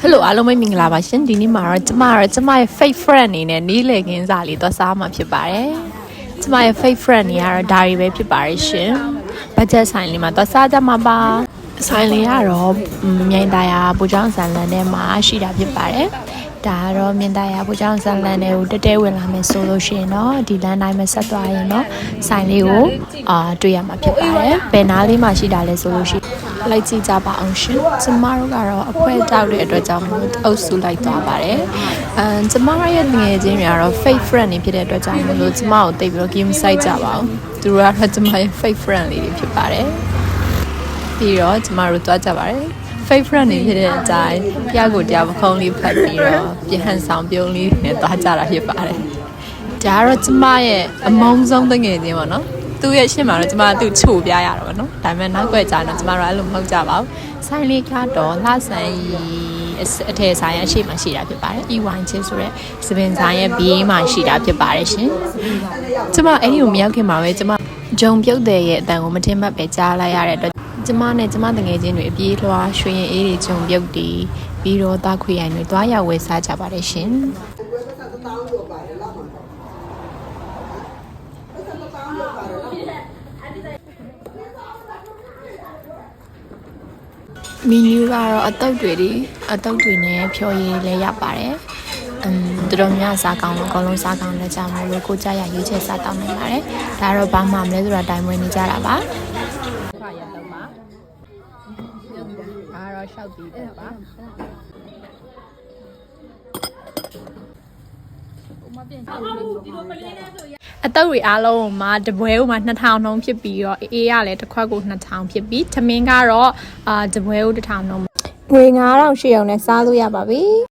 Hello အားလုံးပဲမင်္ဂလာပါရှင်ဒီနေ့မှာတော့ကျမရဲ့ fake friend အနေနဲ့နီးလေခင်းစာလေးသွားစားမှာဖြစ်ပါတယ်ကျမရဲ့ fake friend တွေကတော့ဒါတွေပဲဖြစ်ပါတယ်ရှင်ဘတ်ဂျက်ဆိုင်လေးမှာသွားစားကြမှာပါဆိုင်လေးကတော့မြိုင်သားရပူချောင်းဆန်လန်ထဲမှာရှိတာဖြစ်ပါတယ်ဒါကတော့မြင်သားရပူချောင်းဆန်လန်တွေကိုတဲဝင်လာမယ်ဆိုလို့ရှိရင်တော့ဒီလမ်းတိုင်းမှာဆက်သွားရင်တော့ဆိုင်လေးကိုတွေ့ရမှာဖြစ်ပါတယ်ဘယ်နားလေးမှာရှိတာလဲဆိုလို့ရှိရင်လိုက်ကြည့်ကြပါအောင်ရှင်ကျမတို့ကတော့အဖွဲတောက်တဲ့အတွက်ကြောင့်အုပ်စုလိုက်သွားပါတယ်ကျမရဲ့ငယ်ချင်းတွေကတော့ fake friend တွေဖြစ်တဲ့အတွက်ကြောင့်မလို့ကျမကိုတိတ်ပြီးတော့ game site ကြပါအောင်သူတို့ကတော့ကျမရဲ့ fake friend လေးတွေဖြစ်ပါတယ်ပြီးတော့ကျမတို့သွားကြပါတယ် fake friend တွေဖြစ်တဲ့အတိုင်းတယောက်ကိုတယောက်ပခုံးလေးဖတ်ပြီးတော့ပြန်ဟန်ဆောင်ပြုံးလေးနဲ့သွားကြတာဖြစ်ပါတယ်ဒါကတော့ကျမရဲ့အမုန်းဆုံးငယ်ချင်းပေါ့နော်သူ့ရဲ့ရှင်းမှာတော့ကျမသူ့ချို့ပြရတာပေါ့နော်ဒါပေမဲ့နောက်ွယ်ကြတော့ကျမတို့အဲ့လိုမဟုတ်ကြပါဘူးဆိုင်လေးကတော့လှဆန်အထည်ဆိုင်ရဲ့ရှေ့မှာရှိတာဖြစ်ပါတယ် EY ချင်းဆိုရဲစပင်ဆိုင်ရဲ့ဘေးမှာရှိတာဖြစ်ပါတယ်ရှင်ကျမအဲ့ဒီကိုမရောက်ခင်မှာပဲကျမဂျုံပြုတ်တဲ့ရဲ့အတန်ကိုမထင်မှတ်ပဲကြားလိုက်ရတဲ့အတွက်ကျမနဲ့ကျမတငယ်ချင်းတွေအပြေးလွှားရွှေရင်အေးတွေဂျုံပြုတ်တီးပြီးတော့သားခွေရိုင်တွေတွားရောက်ဝယ်စားကြပါတယ်ရှင်မီနူကတော့အတုပ်တွေနဲ့ဖြော်ရည်လည်းရပါတယ်တော်တော်များစားကောင်းလို့အကုန်လုံးစားကောင်းတဲ့ကြောင့်မို့လို့ကိုကြရရွေးချယ်စားတောင်းနိုင်ပါတယ်ဒါတော့ဘာမှမလဲဆိုတာတိုင်မွေးနေကြတာပါခါရတော့ပါအားတော့ရှောက်ပြီးတော့ပါအတုပ်တွေအားလုံးမှာတပွဲကိုမှ2000နှုန်းဖြစ်ပြီးတော့အေးရလည်းတစ်ခွက်ကို2000ဖြစ်ပြီးသမင်းကတော့တပွဲကို1000နှုန်းငွေ9000 800နဲ့စားလို့ရပါပြီ